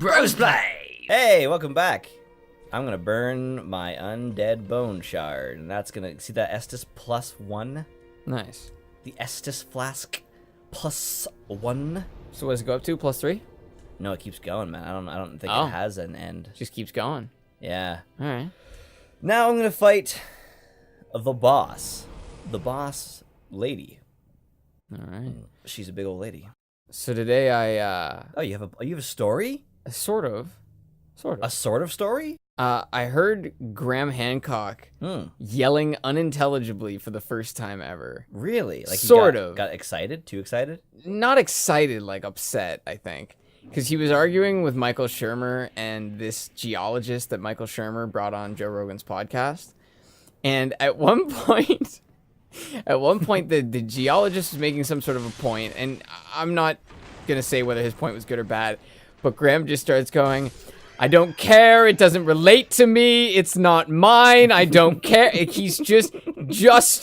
Brosplay! Hey, welcome back. I'm gonna burn my undead bone shard, and that's gonna see that Estus +1. Nice. The Estus flask +1. So what does it go up to? +3? No, it keeps going, man. I don't think Oh. it has an end. Just keeps going. Yeah. All right. Now I'm gonna fight the boss lady. All right. She's a big old lady. So today I Oh, you have a story? sort of. A sort of story? I heard Graham Hancock yelling unintelligibly for the first time ever. Really? Like Sort he of. got excited? Too excited? Not excited, like upset, I think. Because he was arguing with Michael Shermer and this geologist that Michael Shermer brought on Joe Rogan's podcast. And at one point, the geologist was making some sort of a point, and I'm not going to say whether his point was good or bad, but Graham just starts going, I don't care, it doesn't relate to me, it's not mine, I don't care. He's just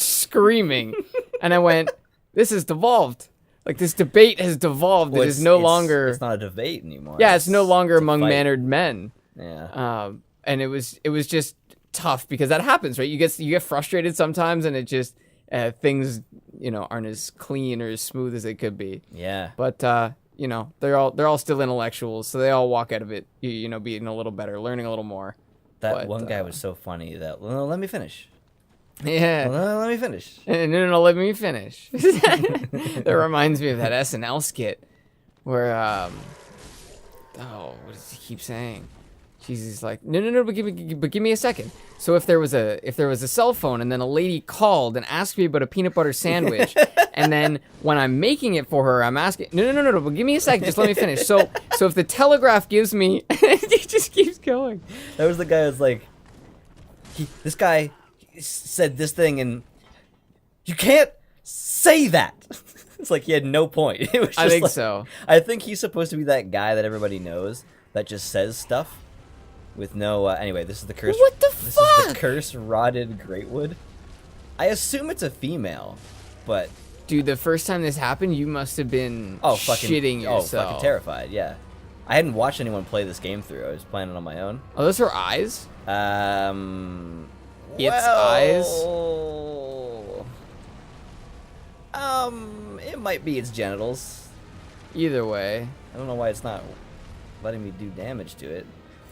screaming. And I went, this has devolved. Like, this debate has devolved. Well, it is no longer... It's not a debate anymore. Yeah, it's no longer it's among fight. mannered men. Yeah. And it was just tough because that happens, right? You get frustrated sometimes, and it just things aren't as clean or as smooth as they could be. Yeah. But they're all still intellectuals, so they all walk out of it being a little better, learning a little more. That one guy was so funny that let me finish. Yeah. Let me finish. No, let me finish. That reminds me of that SNL skit where what does he keep saying? He's like, no, but give me a second. So if there was a cell phone and then a lady called and asked me about a peanut butter sandwich, and then when I'm making it for her, I'm asking, no, but give me a second, just let me finish. So if the telegraph gives me, he just keeps going. That was the guy who's like, this guy said this thing and you can't say that. It's like he had no point. It was just I think like, so. I think he's supposed to be that guy that everybody knows that just says stuff with no. Anyway, this is the curse. What the This fuck? is the curse rotted greatwood. I assume it's a female, but Dude, the first time this happened, you must have been shitting yourself. fucking terrified. Yeah, I hadn't watched anyone play this game through. I was playing it on my own. Oh, those are eyes? Its eyes? It might be its genitals. Either way. I don't know why it's not letting me do damage to it.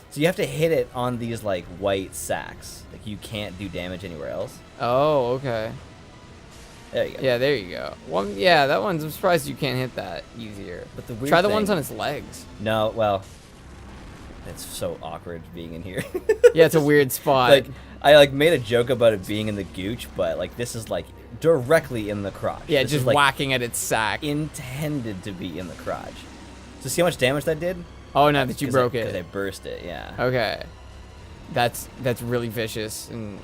So you have to hit it on these like white sacks. Like you can't do damage anywhere else. Oh, okay. There you go. Yeah, there you go. That one's. I'm surprised you can't hit that easier. But the weird Try the thing- ones on its legs. No, well, it's so awkward being in here. Yeah, it's a weird spot. Like I made a joke about it being in the gooch, but like this is like directly in the crotch. Yeah, This just is, like, whacking at its sack. intended to be in the crotch. So see how much damage that did? Oh, now that you broke Because I it. burst it, yeah. Okay. That's really vicious. And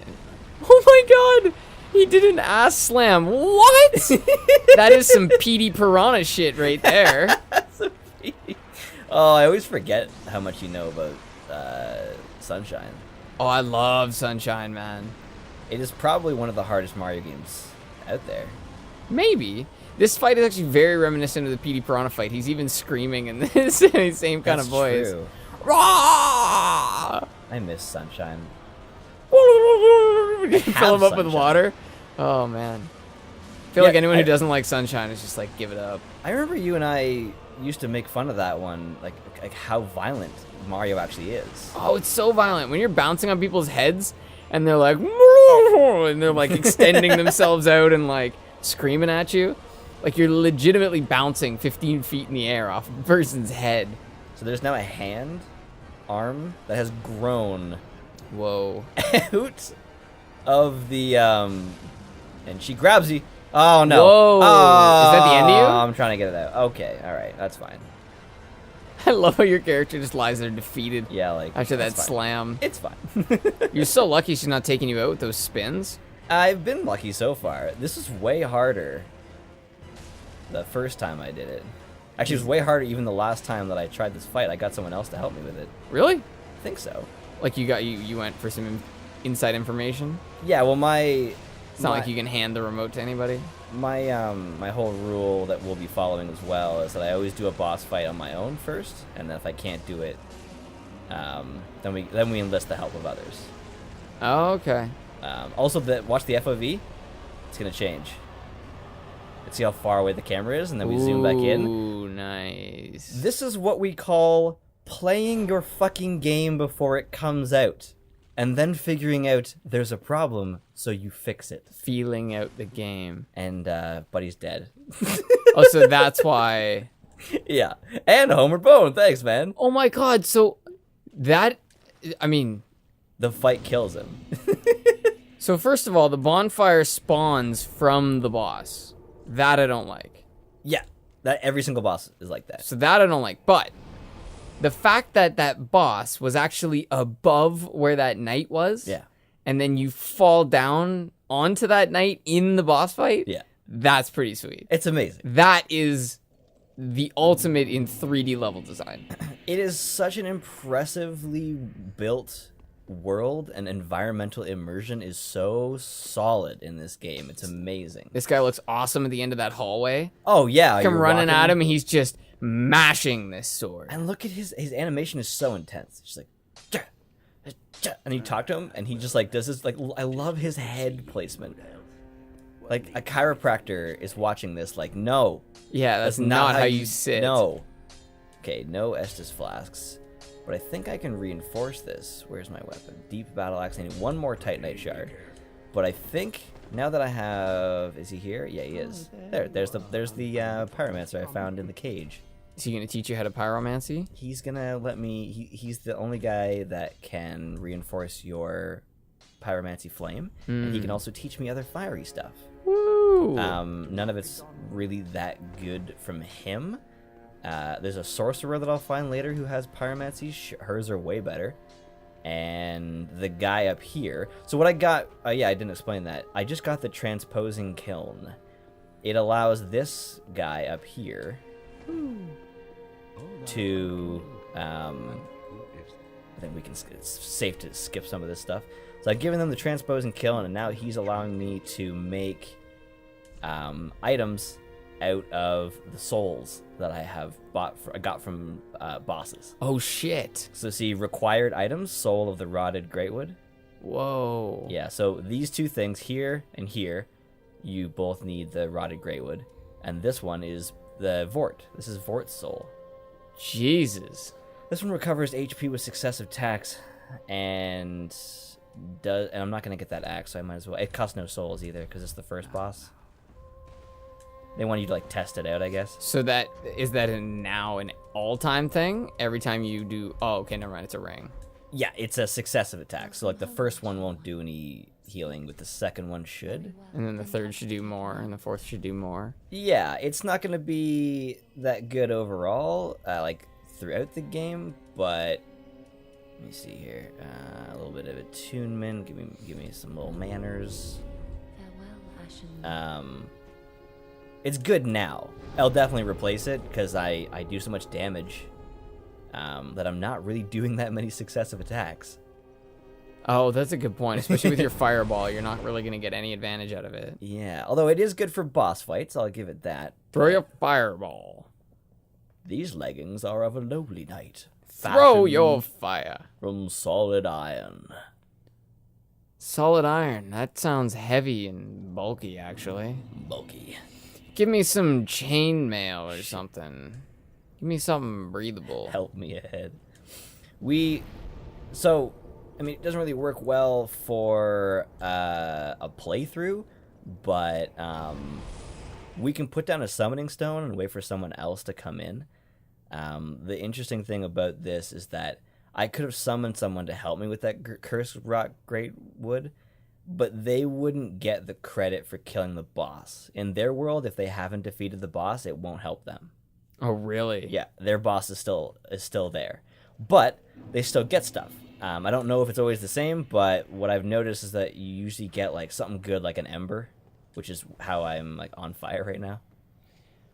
oh my god! He did an ass slam. What? That is some PD Piranha shit right there. Oh, I always forget how much you know about Sunshine. Oh, I love Sunshine, man. It is probably one of the hardest Mario games out there. Maybe. This fight is actually very reminiscent of the PD Piranha fight. He's even screaming in this same kind of voice. True. Rah! I miss Sunshine. Fill him up with Sunshine. water. Oh man. I feel Yeah, like anyone who doesn't like Sunshine is just like, give it up. I remember you and I used to make fun of that one, like how violent Mario actually is. Oh, it's so violent. When you're bouncing on people's heads and they're like, and they're like extending themselves out and like screaming at you. Like you're legitimately bouncing 15 feet in the air off a person's head. So there's now a arm that has grown Whoa. out of the and she grabs you. Oh no. Whoa. Oh, Is that the end of you? I'm trying to get it out. Okay, alright, that's fine. I love how your character just lies there defeated Yeah, like after that that's fine. slam. It's fine. You're so lucky she's not taking you out with those spins. I've been lucky so far. This is way harder the first time I did it. Actually, it was way harder even the last time that I tried this fight. I got someone else to help me with it. Really? I think so. Like you went for some inside information? Yeah, well my It's not like you can hand the remote to anybody. My whole rule that we'll be following as well is that I always do a boss fight on my own first, and then if I can't do it, then we enlist the help of others. Oh, okay. Also, watch the FOV. It's gonna change. Let's see how far away the camera is, and then we zoom back in. Ooh, nice. This is what we call playing your fucking game before it comes out, and then figuring out there's a problem, so you fix it. Feeling out the game. And Buddy's dead. Oh, so that's why. Yeah, and Homer Bone. Thanks, man. Oh my god, so that, I mean, The fight kills him. so first of all, the bonfire spawns from the boss. That I don't like. Yeah, that every single boss is like that. So that I don't like. But the fact that that boss was actually above where that knight was, Yeah, and then you fall down onto that knight in the boss fight, yeah, that's pretty sweet. it's amazing. That is the ultimate in 3D level design. It is such an impressively built world, and environmental immersion is so solid in this game. It's amazing. This guy looks awesome at the end of that hallway. Oh yeah, Come you're running walking- at him, and he's just mashing this sword. And look at his animation is so intense. It's just like, "Jah, jah," and you talk to him, and he just like does this. Like, I love his head placement. Like a chiropractor is watching this. Like, no, Yeah, that's not how you sit. No. Okay, no Estus flasks. But I think I can reinforce this. Where's my weapon? Deep battle axe. I need one more Titanite shard. But I think now that I have, is he here? Yeah, he is. There's the pyromancer I found in the cage. Is he gonna teach you how to pyromancy? He's gonna let me. He's the only guy that can reinforce your pyromancy flame, and he can also teach me other fiery stuff. Woo! None of it's really that good from him. There's a sorcerer that I'll find later who has pyromancy. Hers are way better. And the guy up here. So what I got, yeah, I didn't explain that. I just got the transposing kiln. It allows this guy up here to, I think it's safe to skip some of this stuff. So I've given them the transposing kiln, and now he's allowing me to make items out of the souls that I have got from bosses. Oh shit! So see, required items, soul of the rotted greatwood. Whoa! Yeah, so these two things here and here, you both need the rotted greatwood, and this one is the Vort. This is Vort's soul. Jesus. This one recovers HP with successive attacks, and I'm not gonna get that axe, so I might as well. It costs no souls either because it's the first boss. They want you to like test it out, I guess. So that is that now an all-time thing? Every time you do, oh, okay, never mind. It's a ring. Yeah, it's a successive attack. So like the first one won't do any healing, but the second one should. And then the third should do more, and the fourth should do more. Yeah, it's not gonna be that good overall, like throughout the game, but let me see here. A little bit of attunement. Give me some little manners. It's good now. I'll definitely replace it because I do so much damage that I'm not really doing that many successive attacks. Oh, that's a good point. Especially with your fireball, you're not really gonna get any advantage out of it. Yeah, although it is good for boss fights, I'll give it that. Throw your fireball. These leggings are of a lowly knight. Throw your fire. From solid iron. Solid iron. That sounds heavy and bulky, actually. Bulky. Give me some chainmail or something. Give me something breathable. Help me ahead. So, I mean, it doesn't really work well for a playthrough, but we can put down a summoning stone and wait for someone else to come in. The interesting thing about this is that I could have summoned someone to help me with that cursed rock great wood, but they wouldn't get the credit for killing the boss. In their world, if they haven't defeated the boss, it won't help them. Oh, really? Yeah, their boss is still there, but they still get stuff. I don't know if it's always the same, but what I've noticed is that you usually get like something good, like an ember, which is how I'm like on fire right now.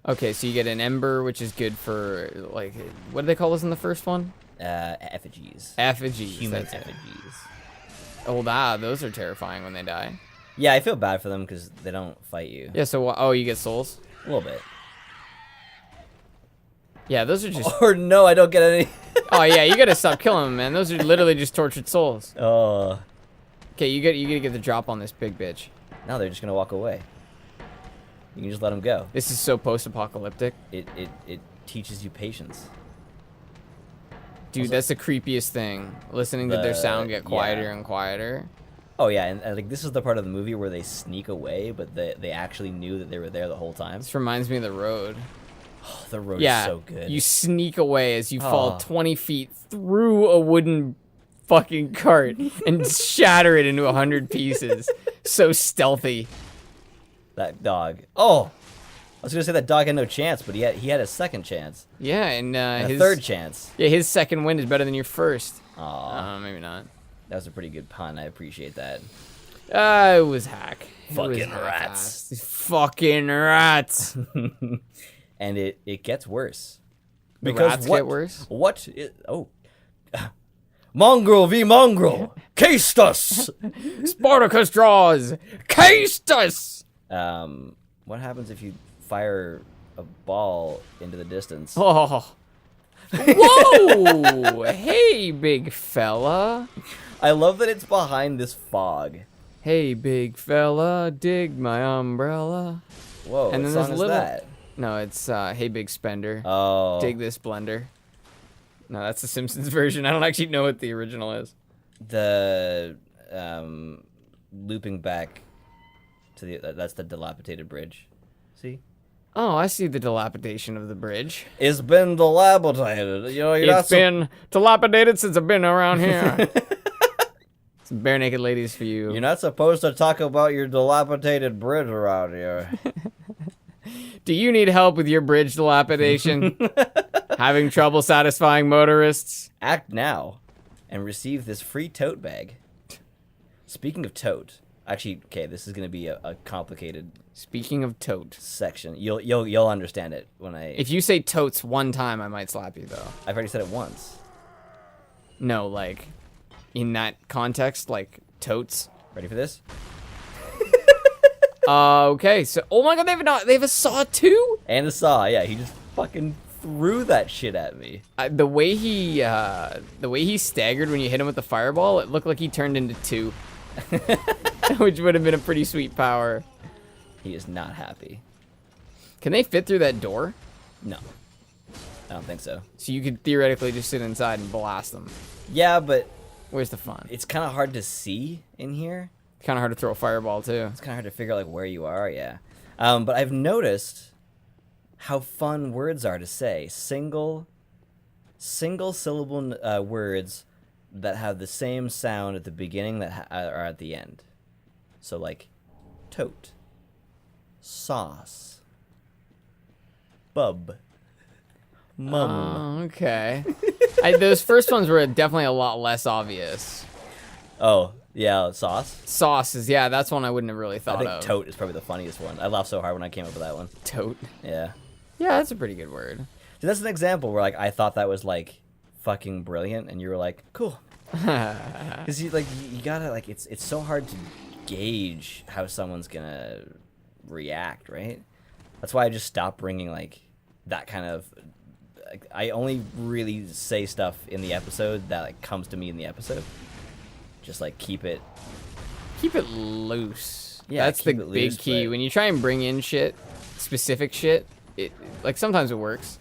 Okay, so you get an ember, which is good for, like, what do they call this in the first one? Effigies. Effigies. Human that's it. effigies. Oh, those are terrifying when they die. Yeah, I feel bad for them because they don't fight you. Yeah, so, oh, you get souls? A little bit. Yeah, those are just... Or no, I don't get any. Oh, yeah, you gotta stop killing them, man. Those are literally just tortured souls. Oh. Okay, you gotta get the drop on this big bitch. No, they're just gonna walk away. You can just let them go. This is so post-apocalyptic. It teaches you patience. Dude, Also, that's the creepiest thing. Listening to their sound get quieter yeah. and quieter. Oh yeah, and like this is the part of the movie where they sneak away, but they actually knew that they were there the whole time. This reminds me of The Road. Oh, the road Yeah, is so good. you sneak away as you fall Oh. 20 feet through a wooden fucking cart and shatter it into 100 pieces. So stealthy. That dog. Oh, I was gonna say that dog had no chance, but he had a second chance, Yeah, and and his a third chance. Yeah, his second wind is better than your first. Aw, Maybe not. that was a pretty good pun. I appreciate that. It was hack. It was Fucking half-assed. rats. Fucking rats. And it gets worse. The rats get worse? Oh. Mongrel v. Mongrel! Cased us! Spartacus draws. Cased us. What happens if you fire a ball into the distance? Oh. Whoa! Hey, big fella. I love that it's behind this fog. Hey, big fella, dig my umbrella. Whoa, And what then song there's is little- that? No, it's Hey, big spender. Oh. Dig this blender. No, that's the Simpsons version. I don't actually know what the original is. The looping back to that's the dilapidated bridge. See? Oh, I see the dilapidation of the bridge. It's been dilapidated. You know, you're not It's been dilapidated since I've been around here. Some bare naked ladies for you. You're not supposed to talk about your dilapidated bridge around here. Do you need help with your bridge dilapidation? Having trouble satisfying motorists? Act now and receive this free tote bag. Speaking of tote, actually, okay, this is gonna be a complicated Speaking of tote. section. You'll understand it when If you say totes one time, I might slap you, though. I've already said it once. No, like, in that context, like, totes. Ready for this? Okay, so, oh my god, they have a saw too? And a saw, yeah, he just fucking threw that shit at me. The way he staggered when you hit him with the fireball, it looked like he turned into two. Which would have been a pretty sweet power. He is not happy. Can they fit through that door? No. I don't think so. So you could theoretically just sit inside and blast them. Yeah, but Where's the fun? it's kind of hard to see in here. Kind of hard to throw a fireball, too. It's kind of hard to figure out like where you are, yeah. But I've noticed how fun words are to say. Single syllable words that have the same sound at the beginning that are at the end. So like tote, sauce, bub, mum. Oh, okay. Those first ones were definitely a lot less obvious. Oh, yeah, sauce. Sauces, yeah, that's one I wouldn't have really I thought think of. tote is probably the funniest one. I laughed so hard when I came up with that one. Tote. Yeah. Yeah, that's a pretty good word. So that's an example where like I thought that was like fucking brilliant, and you were like, cool. Because you gotta like it's so hard to gauge how someone's gonna react, right? That's why I just stopped bringing like that kind of. Like, I only really say stuff in the episode that like comes to me in the episode. Just like keep it. Keep it loose. Yeah, that's the keep it big loose, key. but- When you try and bring in shit, specific shit, it like sometimes it works.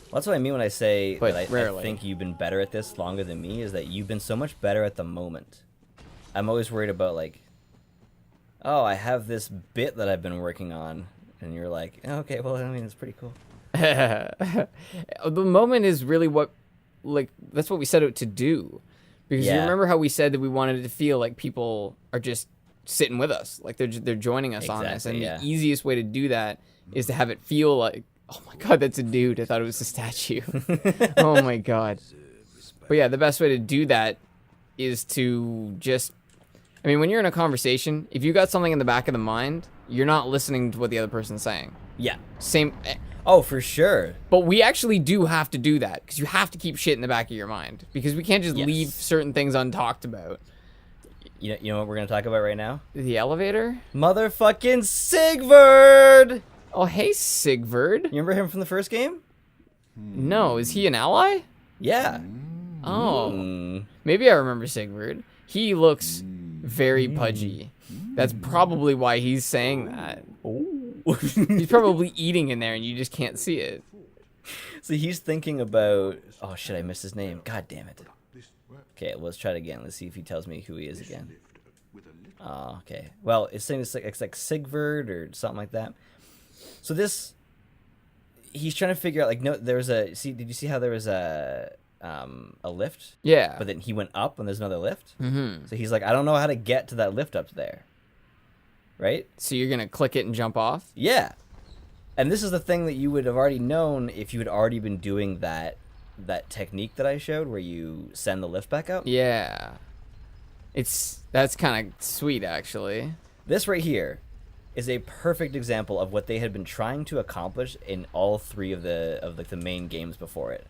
Well, that's what I mean when I say But that I rarely. think you've been better at this longer than me. Is that you've been so much better at the moment. I'm always worried about like, oh, I have this bit that I've been working on, and you're like, okay, well, I mean, it's pretty cool. The moment is really what, like, that's what we set out to do. Because you Yeah. remember how we said that we wanted it to feel like people are just sitting with us, like they're joining us on this, and Exactly, yeah. the easiest way to do that is to have it feel like, oh my god, that's a dude. I thought it was a statue. Oh my god. But yeah, the best way to do that is to just, I mean, when you're in a conversation, if you got something in the back of the mind, you're not listening to what the other person's saying. Yeah. Same. Oh, for sure. But we actually do have to do that because you have to keep shit in the back of your mind because we can't just Yes. leave certain things untalked about. You know what we're gonna talk about right now? The elevator? Motherfucking Sigvard! Oh, hey, Sigvard. You remember him from the first game? No, is he an ally? Yeah. Oh, Mm. maybe I remember Sigvard. He looks very pudgy. That's probably why he's saying that. He's probably eating in there and you just can't see it. So he's thinking about. Oh shit! I missed his name. God damn it. Okay, well, let's try it again. Let's see if he tells me who he is again. Oh, okay. Well, it's saying it's like Sigvard or something like that. So this, he's trying to figure out. Like, no, there was a. See, did you see how there was a lift? Yeah. But then he went up and there's another lift. Mm-hmm. So he's like, I don't know how to get to that lift up there. Right? So you're going to click it and jump off? Yeah. And this is the thing that you would have already known if you had already been doing that technique that I showed where you send the lift back up. Yeah. That's kind of sweet, actually. This right here is a perfect example of what they had been trying to accomplish in all three of the main games before it.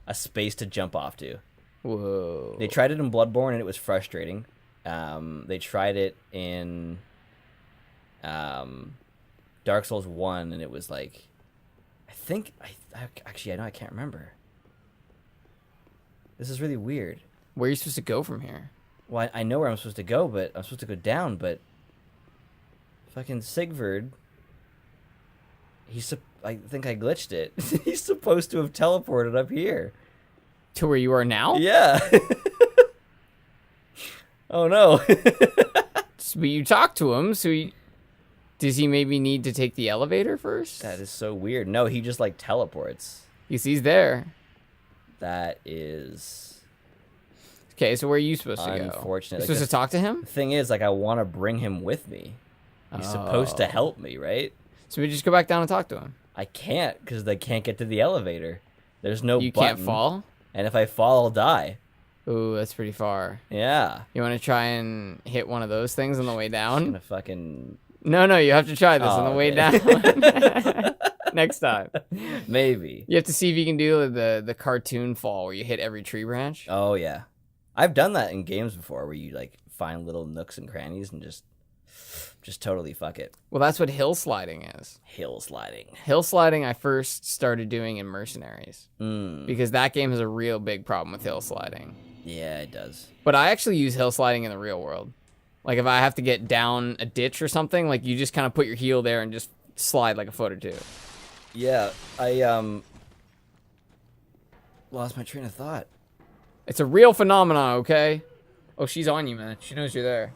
A space to jump off to. Whoa. They tried it in Bloodborne and it was frustrating. They tried it in Dark Souls 1 and it was like, I know I can't remember. This is really weird. Where are you supposed to go from here? Well, I know where I'm supposed to go, but I'm supposed to go down, but fucking Sigvard, I think I glitched it. He's supposed to have teleported up here. To where you are now? Yeah. Oh no. But you talked to him, so does he maybe need to take the elevator first? That is so weird. No, he just like teleports. He's there. That is Okay, so where are you supposed to go? unfortunate. You're Like, supposed to talk to him? the thing is, like, I want to bring him with me. He's supposed to Oh. help me, right? So we just go back down and talk to him. I can't because they can't get to the elevator. There's no You button, can't fall? and if I fall, I'll die. Ooh, that's pretty far. Yeah. You want to try and hit one of those things on the way down? Gonna fucking No, you have to try this on the Oh, way okay. down. Next time. maybe. You have to see if you can do the cartoon fall where you hit every tree branch. Oh yeah, I've done that in games before, where you like find little nooks and crannies and just totally fuck it. Well, that's what hill sliding is. Hill sliding. Hill sliding I first started doing in Mercenaries because that game has a real big problem with hill sliding. Yeah, it does. But I actually use hill sliding in the real world. Like if I have to get down a ditch or something, like you just kind of put your heel there and just slide like a foot or two. Yeah, I lost my train of thought. It's a real phenomenon, okay? Oh, she's on you, man. She knows you're there.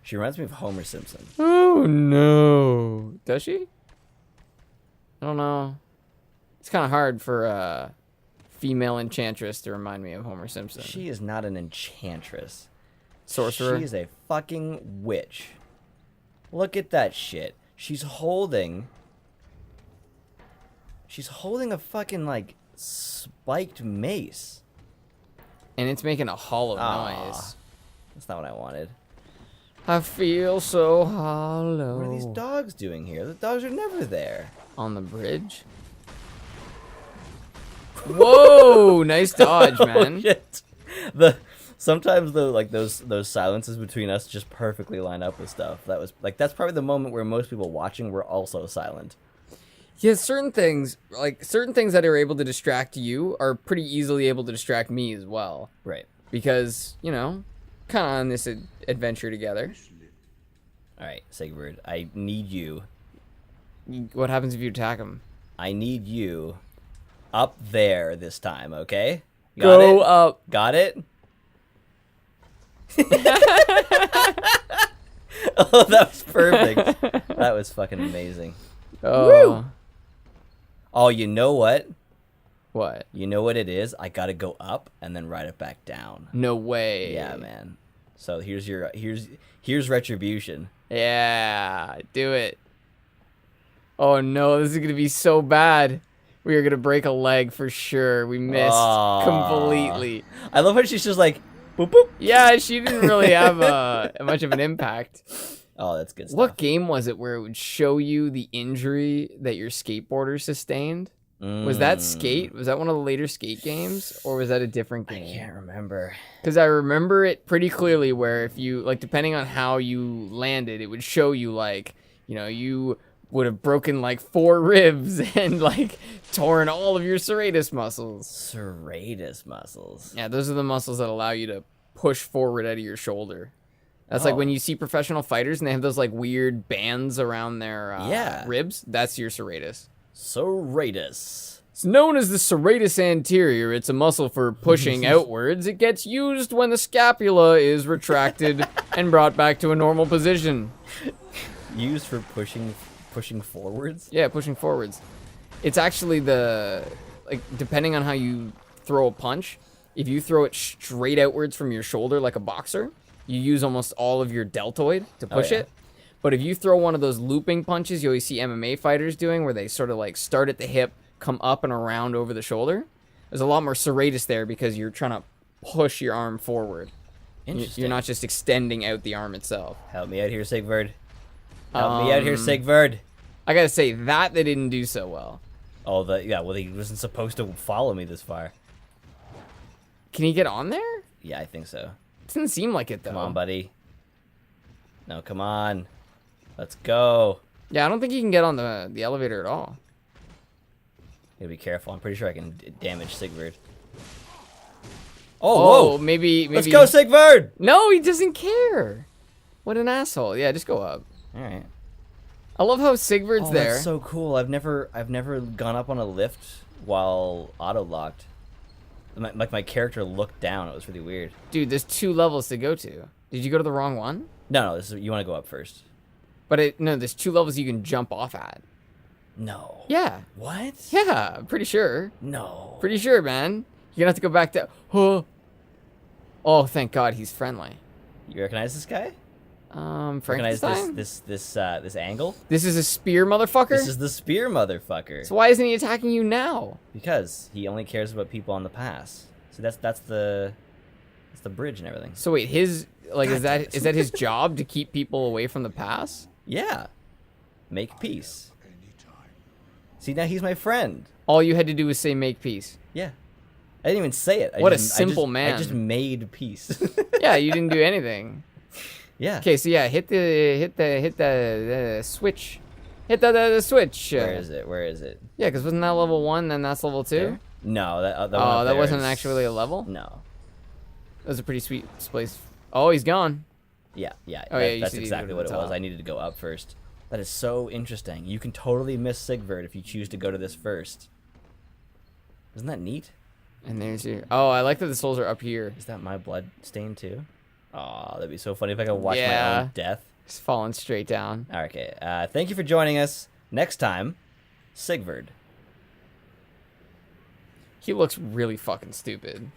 She reminds me of Homer Simpson. Oh, no. Does she? I don't know. It's kind of hard for a female enchantress to remind me of Homer Simpson. She is not an enchantress. Sorcerer? She is a fucking witch. Look at that shit. She's holding a fucking like spiked mace. And it's making a hollow Aw. noise. That's not what I wanted. I feel so hollow. What are these dogs doing here? The dogs are never there. On the bridge? Whoa! Nice dodge, man. Oh, shit. Sometimes those silences between us just perfectly line up with stuff. That's probably the moment where most people watching were also silent. Yeah, certain things that are able to distract you are pretty easily able to distract me as well. Right. Because, kind of on this adventure together. All right, Sigvard, I need you. What happens if you attack him? I need you up there this time, okay? Go up. Got it? Oh, that was perfect. That was fucking amazing. Oh. Oh, you know what? What? You know what it is? I gotta go up and then ride it back down. No way. Yeah, man. So here's retribution. Yeah, do it. Oh no, this is gonna be so bad. We are gonna break a leg for sure. We missed completely. I love how she's just like, boop boop. Yeah, she didn't really have much of an impact. Oh, that's good stuff. What game was it where it would show you the injury that your skateboarder sustained? Was that Skate? Was that one of the later Skate games, or was that a different I game? can't remember. Because I remember it pretty clearly, where if you like, depending on how you landed, it would show you like, you would have broken like 4 ribs and like torn all of your serratus muscles. Serratus muscles. Yeah, those are the muscles that allow you to push forward out of your shoulder. That's like when you see professional fighters and they have those like weird bands around their ribs. That's your serratus. Serratus. It's known as the serratus anterior. It's a muscle for pushing outwards. It gets used when the scapula is retracted and brought back to a normal position. Used for pushing forwards? Yeah, pushing forwards. It's actually depending on how you throw a punch, if you throw it straight outwards from your shoulder like a boxer, you use almost all of your deltoid to push it. But if you throw one of those looping punches you always see MMA fighters doing, where they sort of like start at the hip, come up and around over the shoulder, there's a lot more serratus there because you're trying to push your arm forward. Interesting. You're not just extending out the arm itself. Help me out here, Sigvard. Help me out here, Sigvard. I gotta say, that they didn't do so well. Oh, well, he wasn't supposed to follow me this far. Can he get on there? Yeah, I think so. It doesn't seem like it, though. Come on, buddy. No, come on. Let's go. Yeah, I don't think he can get on the elevator at all. Gotta be careful. I'm pretty sure I can damage Sigvard. Oh, whoa. Maybe. Let's go, Sigvard! No, he doesn't care. What an asshole. Yeah, just go up. All right. I love how Sigvard's there. That's so cool. I've never gone up on a lift while auto-locked. My character looked down. It was really weird. Dude, there's 2 levels to go to. Did you go to the wrong one? No, you want to go up first. But no, there's 2 levels you can jump off at. No. Yeah. What? Yeah, I'm pretty sure. No. Pretty sure, man. You're gonna have to go back to... Oh, thank God he's friendly. You recognize this guy? Frankenstein? Recognize this angle? This is a spear, motherfucker? This is the spear, motherfucker. So why isn't he attacking you now? Because he only cares about people on the pass. So that's the bridge and everything. So wait, is that his job to keep people away from the pass? Yeah. Make peace. See, now he's my friend. All you had to do was say make peace. Yeah. I didn't even say it. What a simple man. I just made peace. Yeah, you didn't do anything. Yeah. Okay, so yeah, hit the switch. Hit the switch. Where is it? Yeah, because wasn't that level 1, then that's level 2? There? No, that one Oh, up that there wasn't is- actually a level? No. That was a pretty sweet place. Oh, he's gone. Yeah. Oh, yeah, you That's said you exactly go what to it the was. top. I needed to go up first. That is so interesting. You can totally miss Sigvard if you choose to go to this first. Isn't that neat? And there's your... Oh, I like that the souls are up here. Is that my blood stain too? Aw, that'd be so funny if I could watch my Yeah. own death. It's falling straight down. Okay, thank you for joining us. Next time, Sigvard. He looks really fucking stupid.